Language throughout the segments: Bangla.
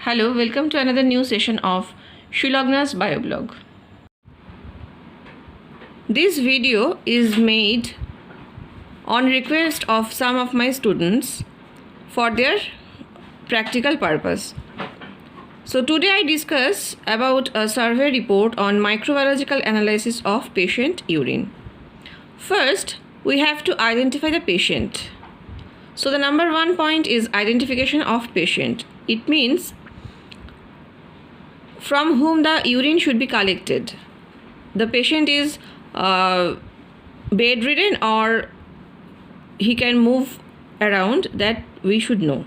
Hello, welcome to another new session of Shulagna's Bioblog. This video is made on request of some of my students for their practical purpose. So today I discuss about a survey report on microbiological analysis of patient urine. First, we have to identify the patient. So the number one point is identification of patient. It means from whom the urine should be collected. The patient is bedridden or he can move around, that we should know.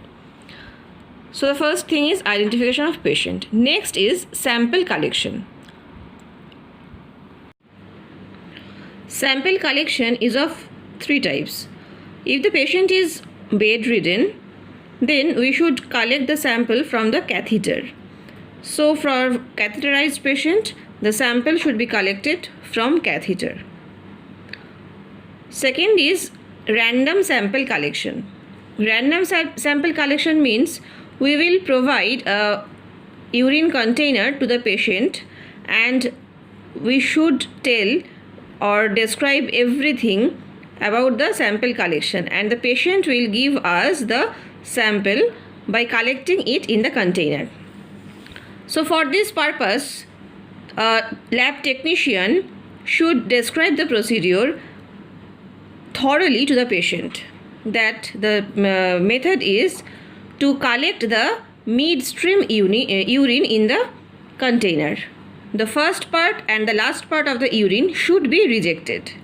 So the first thing is identification of patient. Next is sample collection. Sample collection is of three types. If the patient is bedridden, then we should collect the sample from the catheter. So for catheterized patient, the sample should be collected from catheter. Second is random sample collection. Random sample collection means we will provide a urine container to the patient and we should tell or describe everything about the sample collection, and the patient will give us the sample by collecting it in the container. So for this purpose, a lab technician should describe the procedure thoroughly to the patient. That the method is to collect the midstream urine in the container. The first part and the last part of the urine should be rejected.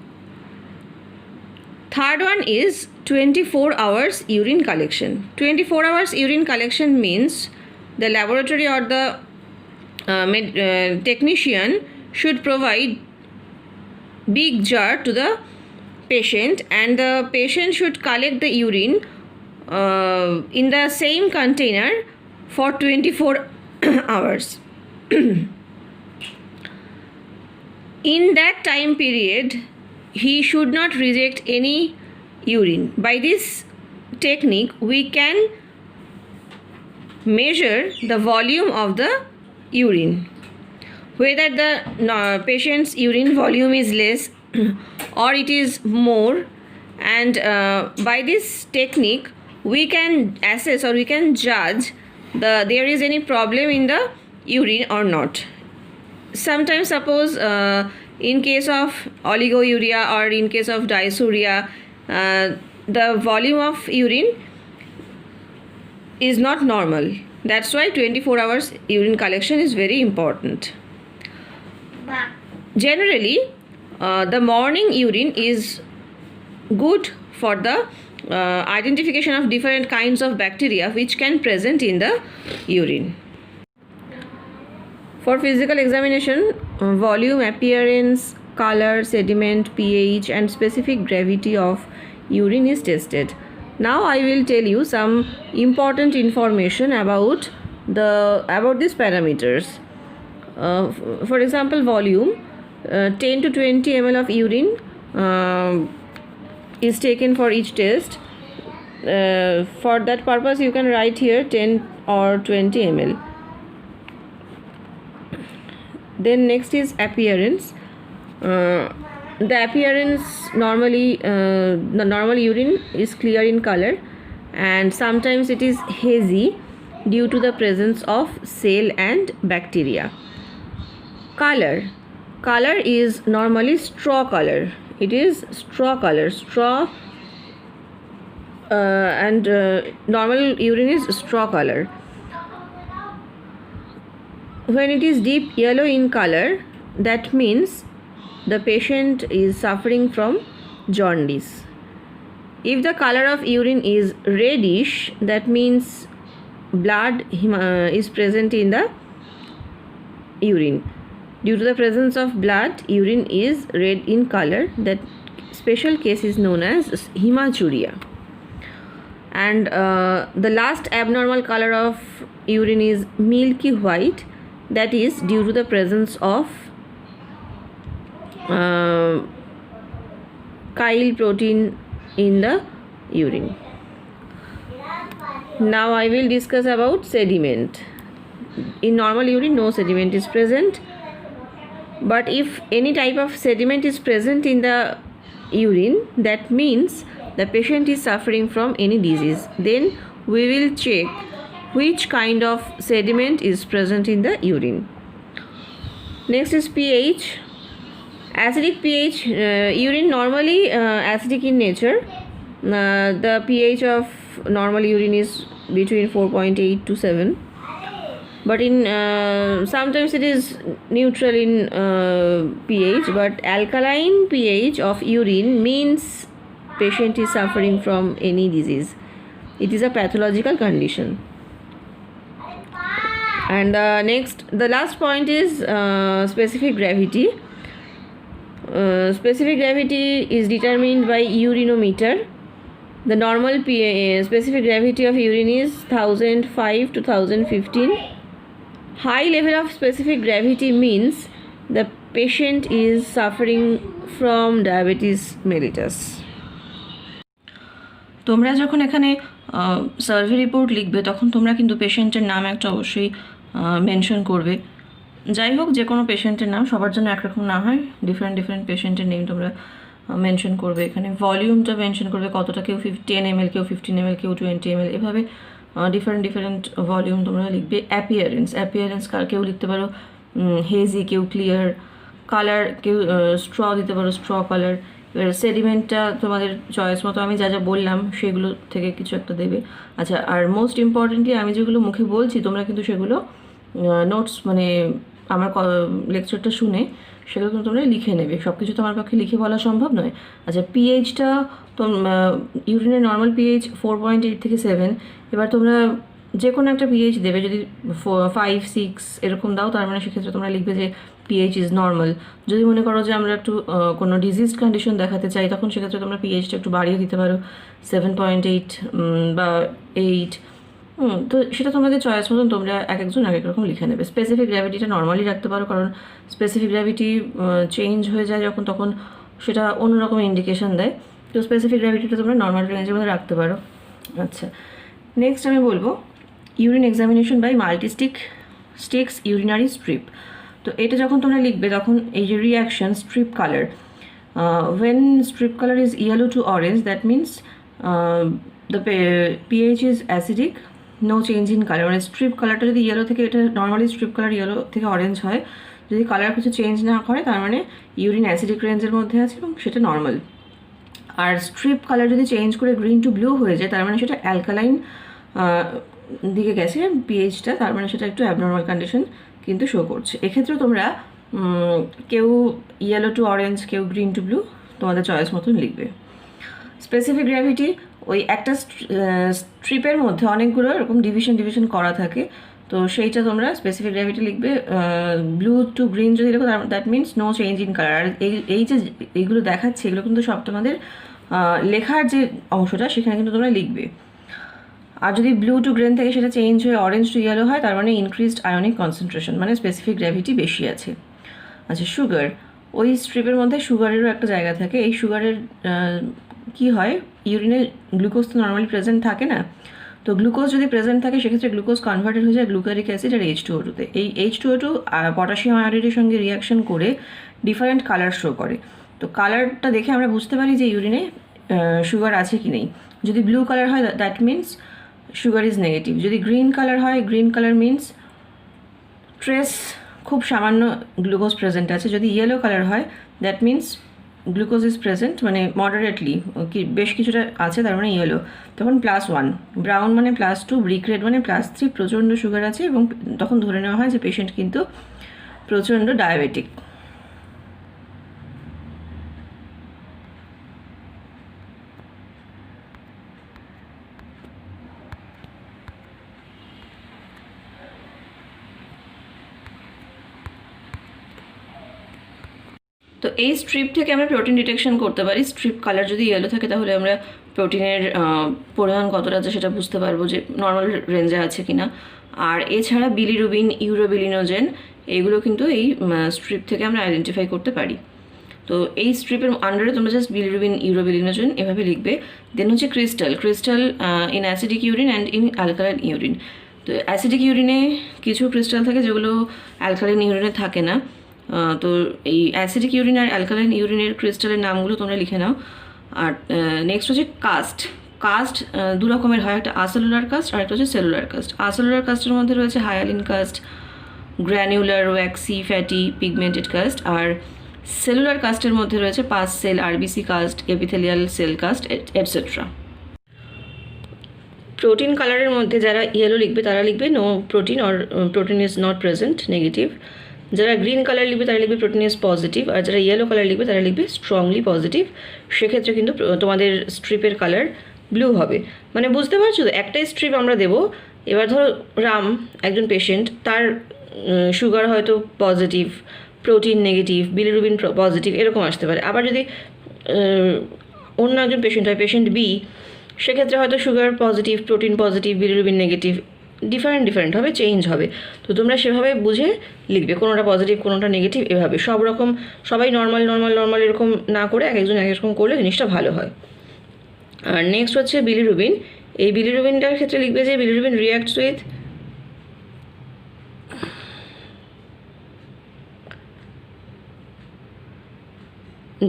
Third one is 24 hours urine collection. 24 hours urine collection means the laboratory or the technician should provide big jar to the patient, and the patient should collect the urine in the same container for 24 hours. In that time period, he should not reject any urine. By this technique, we can measure the volume of the urine, whether the patient's urine volume is less or it is more, and by this technique we can assess or we can judge there is any problem in the urine or not. Sometimes suppose in case of oliguria or in case of dysuria, the volume of urine is not normal. That's why 24 hours urine collection is very important. Generally, the morning urine is good for the identification of different kinds of bacteria which can present in the urine. For physical examination, volume, appearance, color, sediment, pH and specific gravity of urine is tested. Now I will tell you some important information about these parameters. For example, volume, 10 to 20 ml of urine is taken for each test. For that purpose you can write here 10 or 20 ml. Then next is appearance. The appearance normally, the normal urine is clear in color and sometimes it is hazy due to the presence of cell and bacteria. Color is normally straw color. It is straw color. Normal urine is straw color. When it is deep yellow in color, that means the patient is suffering from jaundice. If the color of urine is reddish, that means blood is present in the urine. Due to the presence of blood, urine is red in color. That special case is known as hematuria. And the last abnormal color of urine is milky white. That is due to the presence of chyle protein in the urine. Now I will discuss about sediment. in normal urine no sediment is present, but if any type of sediment is present in the urine, that means the patient is suffering from any disease. Then we will check which kind of sediment is present in the urine. Next is pH. Acidic pH, urine normally acidic in nature. The pH of normal urine is between 4.8 to 7, but in sometimes it is neutral in pH, but alkaline pH of urine means patient is suffering from any disease. It is a pathological condition. And the last point is specific gravity. Specific gravity is determined by urinometer. The normal specific gravity of urine is 1005 to 1015. High level of specific gravity means the patient is suffering from diabetes mellitus. তোমরা যখন এখানে সার্ভে রিপোর্ট লিখবে তখন তোমরা কিন্তু পেশেন্টের নাম একটা অবশ্যই মেনশন করবে। যাই হোক, যে কোনো পেশেন্টের নাম সবার জন্য একরকম না হয়, ডিফারেন্ট পেশেন্টের নেম তোমরা মেনশন করবে। এখানে ভলিউমটা মেনশন করবে, কতটা, কেউ 10 ml, কেউ 15 ml, কেউ 20 ml, এভাবে ডিফারেন্ট ভলিউম তোমরা লিখবে। অ্যাপিয়ারেন্স কেউ লিখতে পারো হেজি, কেউ ক্লিয়ার। কালার কেউ স্ট্র দিতে পারো, স্ট্র কালার। এবার সেডিমেন্টটা তোমাদের চয়েস মতো, আমি যা যা বললাম সেগুলো থেকে কিছু একটা দেবে। আচ্ছা, আর মোস্ট ইম্পর্টেন্টলি আমি যেগুলো মুখে বলছি তোমরা কিন্তু সেগুলো নোটস, মানে আমার লেকচারটা শুনে সেগুলো কিন্তু তোমরা লিখে নেবে। সব কিছু তো আমার পক্ষে লিখে বলা সম্ভব নয়। আচ্ছা, পিএইচটা তো ইউরিনের নর্মাল পিএইচ 4.8 থেকে 7। এবার তোমরা যে কোনো একটা পিএইচ দেবে, যদি 5, 6 এরকম দাও তার মানে সেক্ষেত্রে তোমরা লিখবে যে পিএইচ ইজ নর্মাল। যদি মনে করো যে আমরা একটু কোনো ডিজিজ কন্ডিশন দেখাতে চাই তখন সেক্ষেত্রে তোমরা পিএইচটা একটু বাড়িয়ে দিতে পারো, 7.8 বা 8। তো সেটা তোমাদের চয়েস মতন তোমরা একজন এক রকম লিখে নেবে। স্পেসিফিক গ্র্যাভিটিটা নর্মালি রাখতে পারো, কারণ স্পেসিফিক গ্র্যাভিটি চেঞ্জ হয়ে যায় যখন, তখন সেটা অন্যরকম ইন্ডিকেশন দেয়। তো স্পেসিফিক গ্র্যাভিটিটা তোমরা নর্মাল রেঞ্জের মধ্যে রাখতে পারো। আচ্ছা, নেক্সট আমি বলবো urine examination by multistix urinary strip. তো এটা যখন তোমরা লিখবে তখন এই যে reaction strip colour, when strip color is yellow to orange, that means the pH is acidic, no change in color। মানে স্ট্রিপ কালারটা যদি ইয়েলো থেকে, এটা নর্মালি স্ট্রিপ কালার ইয়েলো থেকে অরেঞ্জ হয়, যদি কালার কিছু চেঞ্জ না করে তার মানে ইউরিন অ্যাসিডিক রেঞ্জের মধ্যে আছে এবং সেটা নর্মাল। আর স্ট্রিপ কালার যদি চেঞ্জ করে গ্রিন টু ব্লু হয়ে যায় তার মানে সেটা অ্যালকালাইন দিকে গেছে পিএইচটা, তার মানে সেটা একটু অ্যাবনর্মাল কন্ডিশন কিন্তু শো করছে। এক্ষেত্রে তোমরা কেউ ইয়েলো টু অরেঞ্জ, কেউ গ্রিন টু ব্লু, তোমাদের চয়েস মতন লিখবে। স্পেসিফিক গ্র্যাভিটি ওই একটা স্ট্রিপের মধ্যে অনেকগুলো এরকম ডিভিশন করা থাকে, তো সেইটা তোমরা স্পেসিফিক গ্র্যাভিটি লিখবে। ব্লু টু গ্রিন যদি লিখো that means no change in colour. আর এই যে এইগুলো দেখাচ্ছে এগুলো কিন্তু সব তোমাদের লেখার যে অংশটা সেখানে কিন্তু তোমরা লিখবে। আর যদি ব্লু টু গ্রিন থেকে সেটা চেঞ্জ হয়ে অরেঞ্জ টু ইয়েলো হয় তার মানে ইনক্রিজড আয়নিক কনসেন্ট্রেশন, মানে স্পেসিফিক গ্র্যাভিটি বেশি আছে। আচ্ছা, সুগার, ওই স্ট্রিপের মধ্যে সুগারেরও একটা জায়গা থাকে। এই সুগারের কি হয়, ইউরিনে গ্লুকোজ তো নর্মালি প্রেজেন্ট থাকে না, তো গ্লুকোজ যদি প্রেজেন্ট থাকে সেক্ষেত্রে গ্লুকোজ কনভার্টেড হয়ে যায় গ্লুকারিক অ্যাসিড আর H2O2-তে। এই H2O2 পটাশিয়াম আয়োডাইডের সঙ্গে রিয়াকশন করে ডিফারেন্ট কালার শো করে। তো কালারটা দেখে আমরা বুঝতে পারি যে ইউরিনে সুগার আছে কি নেই। যদি ব্লু কালার হয় that means sugar is negative. যদি গ্রিন কালার হয়, গ্রিন কালার মিনস ট্রেস, খুব সামান্য গ্লুকোজ প্রেজেন্ট আছে। যদি ইয়েলো কালার হয় that means glucose is present, মানে মডারেটলি, কি বেশ কিছুটা আছে, তার মানে ইয়েলো। তখন +1, ব্রাউন মানে +2, ব্রিক রেড মানে +3, প্রচণ্ড সুগার আছে এবং তখন ধরে নেওয়া হয় যে পেশেন্ট কিন্তু প্রচণ্ড ডায়াবেটিক। তো এই স্ট্রিপ থেকে আমরা প্রোটিন ডিটেকশন করতে পারি। স্ট্রিপ কালার যদি ইয়েলো থাকে তাহলে আমরা প্রোটিনের পরিমাণ কতটা আছে সেটা বুঝতে পারবো যে নর্মাল রেঞ্জে আছে কিনা। আর এছাড়া বিলিরুবিন, ইউরোবিলিনোজেন, এগুলো কিন্তু এই স্ট্রিপ থেকে আমরা আইডেন্টিফাই করতে পারি। তো এই স্ট্রিপের আন্ডারে তোমরা জাস্ট বিলিরুবিন, ইউরোবিলিনোজেন এভাবে লিখবে। দেন হচ্ছে crystal in acidic urine and in alkaline urine. তো অ্যাসিডিক ইউরিনে কিছু ক্রিস্টাল থাকে যেগুলো অ্যালকালাইন ইউরিনে থাকে না। তো এই অ্যাসিডিক ইউরিন আর অ্যালকালাইন ইউরিনের ক্রিস্টালের নামগুলো তোমরা লিখে নাও। আর নেক্সট হচ্ছে কাস্ট। কাস্ট দু রকমের হয়, একটা আসেলুলার কাস্ট আর একটা হচ্ছে সেলুলার কাস্ট। আসেলুলার কাস্টের মধ্যে রয়েছে hyaline cast, granular, waxy, fatty, pigmented cast. আর সেলুলার কাস্টের মধ্যে রয়েছে pus cell, RBC cast, epithelial cell cast, etcetera. Protein কালারের মধ্যে যারা ইয়েলো লিখবে তারা লিখবে no protein or protein is not present, negative. যারা গ্রিন কালার লিখবে তারা লিখবে প্রোটিন ইজ পজিটিভ, আর যারা ইয়েলো কালার লিখবে তারা লিখবে স্ট্রংলি পজিটিভ। সেক্ষেত্রে কিন্তু তোমাদের স্ট্রিপের কালার ব্লু হবে। মানে বুঝতে পারছো তো, একটাই স্ট্রিপ আমরা দেবো। এবার ধরো রাম একজন পেশেন্ট, তার সুগার হয়তো positive, protein negative, bilirubin positive, এরকম আসতে পারে। আবার যদি অন্য একজন পেশেন্ট হয়, পেশেন্ট বি, সেক্ষেত্রে হয়তো sugar positive, protein positive, bilirubin negative, different হবে, চেঞ্জ হবে। তো তোমরা সেভাবে বুঝে লিখবে, কোনোটা পজিটিভ কোনোটা নেগেটিভ, এভাবে সব রকম সবাই নর্মাল এরকম না করে এক একজন এক রকম করলে জিনিসটা ভালো হয়। আর নেক্সট হচ্ছে বিলিরুবিন। এই বিলিরুবিনটার ক্ষেত্রে লিখবে যে বিলিরুবিন রিয়াক্টস উইথ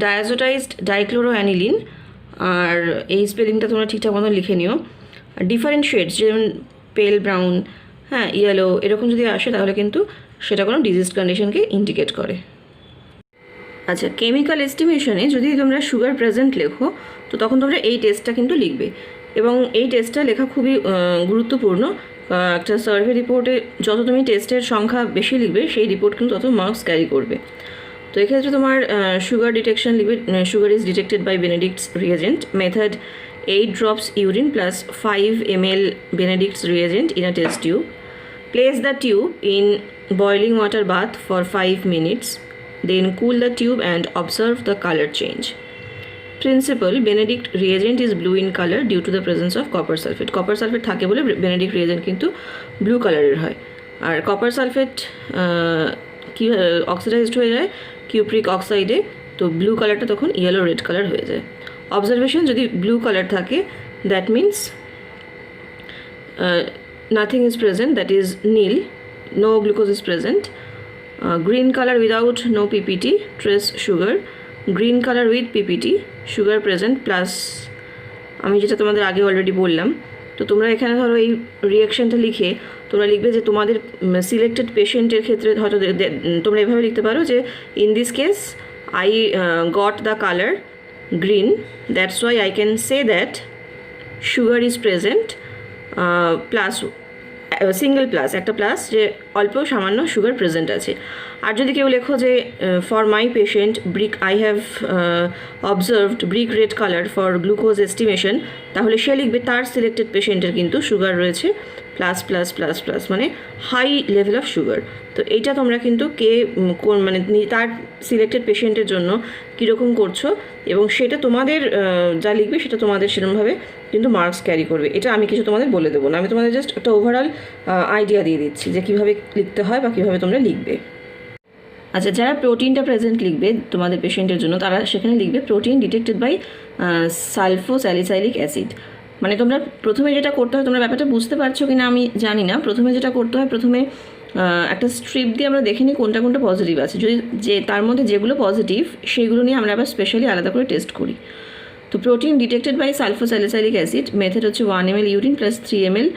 ডায়াজোটাইজড ডাইক্লোরোঅ্যানিলিন। আর এই স্পেলিংটা তোমরা ঠিকঠাক মতো লিখে নিও। আর ডিফারেন্ট শেডস যেমন পেল ব্রাউন, হ্যাঁ, ইয়েলো, এরকম যদি আসে তাহলে কিন্তু সেটা কোনো ডিজিজ কন্ডিশনকে ইন্ডিকেট করে। আচ্ছা, কেমিক্যাল এস্টিমেশনে যদি তোমরা সুগার প্রেজেন্ট লেখো তো তখন তোমরা এই টেস্টটা কিন্তু লিখবে, এবং এই টেস্টটা লেখা খুবই গুরুত্বপূর্ণ। একটা সার্ভে রিপোর্টে যত তুমি টেস্টের সংখ্যা বেশি লিখবে সেই রিপোর্ট কিন্তু তত মার্কস ক্যারি করবে। তো এক্ষেত্রে তোমার সুগার ডিটেকশন লিখবে, sugar is detected by Benedict's reagent, method 8 drops urine plus 5 ml Benedict's reagent in a test tube. Place the tube in boiling water bath for 5 minutes. Then cool the tube and observe the color change. Principle: Benedict reagent is blue in color due to the presence of copper sulfate. Copper sulfate থাকে বলে Benedict reagent কিন্তু blue কালারের হয়। আর copper sulfate কি অক্সিডাইজড হয়ে যায় কিউপ্রিক অক্সাইডে, তো ব্লু কালারটা তখন ইয়েলো রেড কালার হয়ে যায়। অবজারভেশন: যদি ব্লু কালার থাকে that means nothing is present, that is নীল, no glucose is present. Green colour without no PPT, trace sugar. Green colour with PPT, sugar present plus, আমি যেটা তোমাদের আগে অলরেডি বললাম। তো তোমরা এখানে ধরো এই রিয়াকশানটা লিখে তোমরা লিখবে যে তোমাদের সিলেক্টেড পেশেন্টের ক্ষেত্রে হয়তো তোমরা এভাবে লিখতে পারো যে in this case I got the colour green, that's why I can say that sugar is present, plus single plus, একটা প্লাস যে অল্প সামান্য সুগার প্রেজেন্ট আছে। আর যদি কেউ লেখো যে for my patient brick I have observed brick red colour for glucose estimation, তাহলে সে লিখবে তার সিলেক্টেড পেশেন্টের কিন্তু সুগার রয়েছে প্লাস প্লাস প্লাস প্লাস, মানে হাই লেভেল অফ সুগার। তো এইটা তোমরা কিন্তু কে কোন মানে তার সিলেক্টেড পেশেন্টের জন্য কীরকম করছো এবং সেটা তোমাদের যা লিখবে সেটা তোমাদের সেরকমভাবে কিন্তু মার্কস ক্যারি করবে। এটা আমি কিছু তোমাদের বলে দেবো না, আমি তোমাদের জাস্ট একটা ওভারঅল আইডিয়া দিয়ে দিচ্ছি যে কীভাবে লিখতে হয় বা কীভাবে তোমরা লিখবে। আচ্ছা, যারা প্রোটিনটা প্রেজেন্ট লিখবে তোমাদের পেশেন্টের জন্য তারা সেখানে লিখবে protein detected by sulphosalicylic acid. মানে তোমরা প্রথমে যেটা করতে হয়, তোমরা ব্যাপারটা বুঝতে পারছো কি না আমি জানি না, প্রথমে যেটা করতে হয়, প্রথমে একটা স্ট্রিপ দিয়ে আমরা দেখে নিই কোনটা কোনটা পজিটিভ আছে, যদি যে তার মধ্যে যেগুলো পজিটিভ সেইগুলো নিয়ে আমরা আবার স্পেশালি আলাদা করে টেস্ট করি। তো protein detected by sulphosalicylic acid, method হচ্ছে 1 ml urine plus 3 ml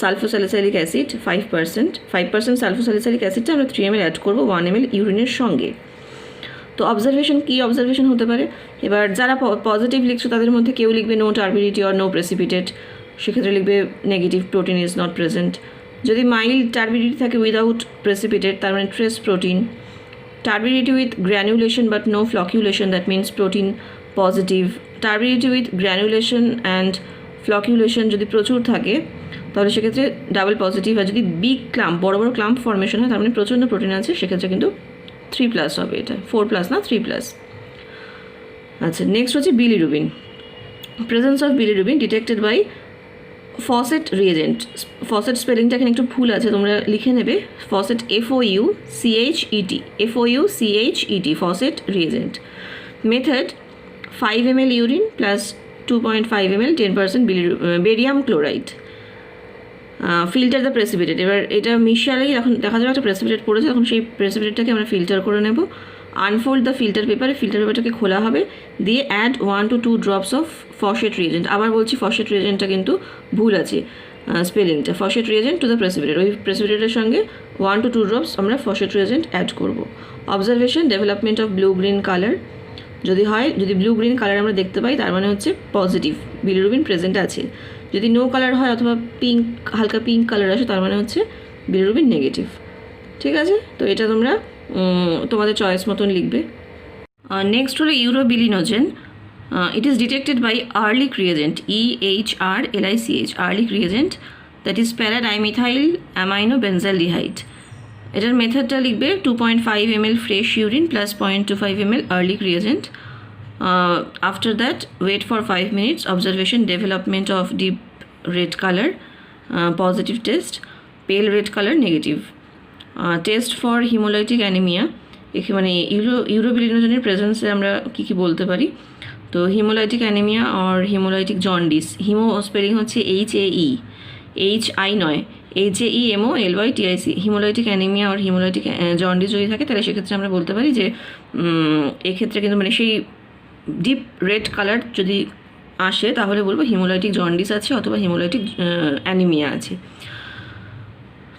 sulphosalicylic acid, 5% sulphosalicylic অ্যাসিডটা আমরা 3 ml অ্যাড করবো 1 ml ইউরিনের সঙ্গে। তো অবজারভেশন কী অবজারভেশন হতে পারে, এবার যারা পজিটিভ লিখছো তাদের মধ্যে কেউ লিখবে no turbidity or no precipitate, সেক্ষেত্রে লিখবে negative, protein is not present. যদি মাইল্ড টার্বিডিটি থাকে উইদাউট প্রেসিপিটেট, তার মানে trace protein. Turbidity with granulation but no flocculation, that means protein positive. Turbidity with granulation and flocculation যদি প্রচুর থাকে তাহলে সেক্ষেত্রে ডাবল পজিটিভ। আর যদি বিগ ক্লাম্প, বড় বড় ক্লাম্প ফর্মেশন হয় তার মানে প্রচণ্ড প্রোটিন আছে, সেক্ষেত্রে কিন্তু 3+ হবে, এটা 4+ না 3+। আচ্ছা, নেক্সট হচ্ছে bilirubin. Presence of bilirubin detected by Fouchet reagent. Fouchet স্পেলিংটা এখানে একটু ভুল আছে, তোমরা লিখে নেবে Fouchet FOUCHET, Fouchet reagent. Method 5 ml urine plus 2.5 ml 10% barium chloride. Filter the precipitate. এবার এটা মিশালেই এখন দেখা যাবে একটা প্রেসিপিটেট পড়েছে, তখন সেই প্রেসিপিটেটটাকে আমরা ফিল্টার করে নেব। আনফোল্ড দ্য ফিল্টার পেপারটাকে খোলা হবে, দিয়ে add 1 to 2 drops of Fouchet reagent. আবার বলছি ফসেট রিয়েজেন্টটা কিন্তু ভুল আছে স্পেলিংটা, Fouchet reagent to the precipitate. ওই প্রেসিপিটেটের সঙ্গে 1 to 2 drops আমরা ফসেট রিয়েজেন্ট অ্যাড করব। Observation, development of blue green colour. যদি ব্লু গ্রিন কালার আমরা দেখতে পাই তার মানে হচ্ছে পজিটিভ, বিলিরুবিন প্রেজেন্ট আছে। যদি নো কালার হয় অথবা পিঙ্ক, হালকা পিঙ্ক কালার আসে, তার মানে হচ্ছে বিলিরুবিন নেগেটিভ। ঠিক আছে, তো এটা তোমরা তোমাদের চয়েস মতন লিখবে। নেক্সট হলো urobilinogen. It is detected by Ehrlich reagent, EHRLICH, Ehrlich reagent, that is paradimethyl amino benzaldehyde. এটার মেথডটা লিখবে 2.5 ml fresh urine plus 0.25 ml Ehrlich reagent. After that wait for 5 minutes, observation, development of deep red colour, positive test, pale red colour negative. Test for haemolytic anaemia, মানে ইউরোবিলিনোজেনের প্রেজেন্সে আমরা কী বলতে পারি। তো হিমোলাইটিক অ্যানিমিয়া আর হিমোলাইটিক জন্ডিস, হিমো স্পেলিং হচ্ছে HAE, HI নয়, HAEMOLYTIC। হিমোলাইটিক অ্যানিমিয়া আর হিমোলাইটিক জন্ডিস যদি থাকে তাহলে সেক্ষেত্রে আমরা বলতে পারি যে এক্ষেত্রে কিন্তু মানে সেই ডিপ রেড কালার যদি আসে তাহলে বলবো হিমোলাইটিক জন্ডিস আছে অথবা হিমোলাইটিক অ্যানিমিয়া আছে।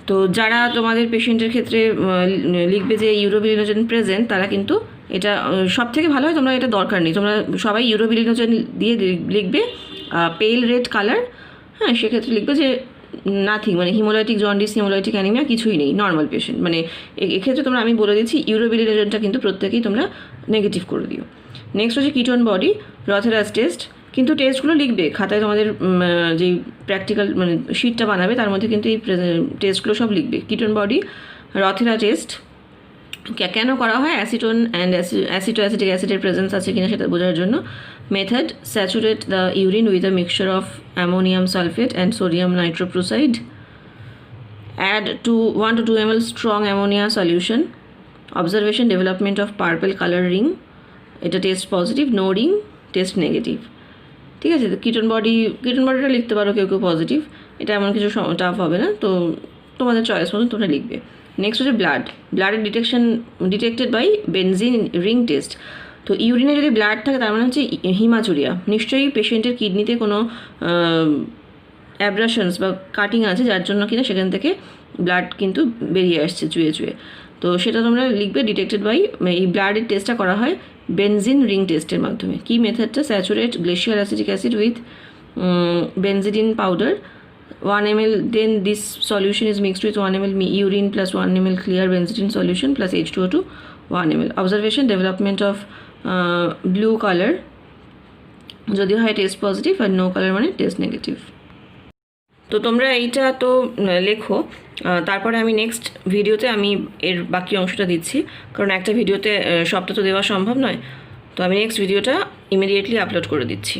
তো যারা তোমাদের পেশেন্টের ক্ষেত্রে লিখবে যে ইউরোবিলিনোজেন প্রেজেন্ট, তারা কিন্তু এটা সব থেকে ভালো হয়, তোমরা এটা দরকার নেই, তোমরা সবাই ইউরোবিলিনোজেন দিয়ে লিখবে পেল রেড কালার। হ্যাঁ, সেক্ষেত্রে লিখবে যে নাথিং, মানে হিমোলাইটিক জন্ডিস, হিমোলাইটিক অ্যানিমিয়া কিছুই নেই, নর্মাল পেশেন্ট। মানে এক্ষেত্রে তোমরা, আমি বলে দিচ্ছি, ইউরোবিলিনোজেনটা কিন্তু প্রত্যেকেই তোমরা নেগেটিভ করে দিও। নেক্সট হচ্ছে কিটোন বডি, রথেরাস টেস্ট। কিন্তু টেস্টগুলো লিখবে খাতায়, তোমাদের যেই প্র্যাকটিক্যাল মানে শিটটা বানাবে তার মধ্যে কিন্তু এই টেস্টগুলো সব লিখবে। কিটোন বডি, রথেরা টেস্ট কেন করা হয়, অ্যাসিটোন অ্যান্ড অ্যাসিটোঅ্যাসিটিক অ্যাসিডের প্রেজেন্স আছে কিনা সেটা বোঝার জন্য। Method, saturate the urine with a mixture of ammonium sulphate and sodium nitroprusside, add 1 to 2 ml strong ammonia solution. Observation, development of purple colour ring, এটা test positive, no ring test negative. ঠিক আছে, তো কিটোন বডিটা লিখতে পারো কেউ পজিটিভ, এটা এমন কিছু টাফ হবে না, তো তোমাদের চয়েস মতন তোমরা লিখবে। নেক্সট হচ্ছে ব্লাডের detected by benzene ring test. তো ইউরিনে যদি ব্লাড থাকে তার মানে হচ্ছে হিমাচুরিয়া, নিশ্চয়ই পেশেন্টের কিডনিতে কোনো অ্যাব্রাশনস বা কাটিং আছে যার জন্য কিনা সেখান থেকে ব্লাড কিন্তু বেরিয়ে আসছে চুয়ে। তো সেটা তোমরা লিখবে ডিটেক্টেড বাই, এই ব্লাডের টেস্টটা করা হয় বেনজিন রিং টেস্টের মাধ্যমে। কি মেথডটা, saturate glacial acetic acid with benzidine powder 1 ml, then this solution is mixed with 1 ml urine plus 1 ml clear benzidine solution plus H2O2 1 ml. Observation, development of blue color যদি হয় টেস্ট পজিটিভ, আর নো কালার মানে টেস্ট নেগেটিভ। তো তোমরা এইটা তো লেখো, তারপরে আমি নেক্সট ভিডিওতে আমি এর বাকি অংশটা দিচ্ছি, কারণ একটা ভিডিওতে সবটা তো দেওয়া সম্ভব নয়। তো আমি নেক্সট ভিডিওটা ইমিডিয়েটলি আপলোড করে দিচ্ছি।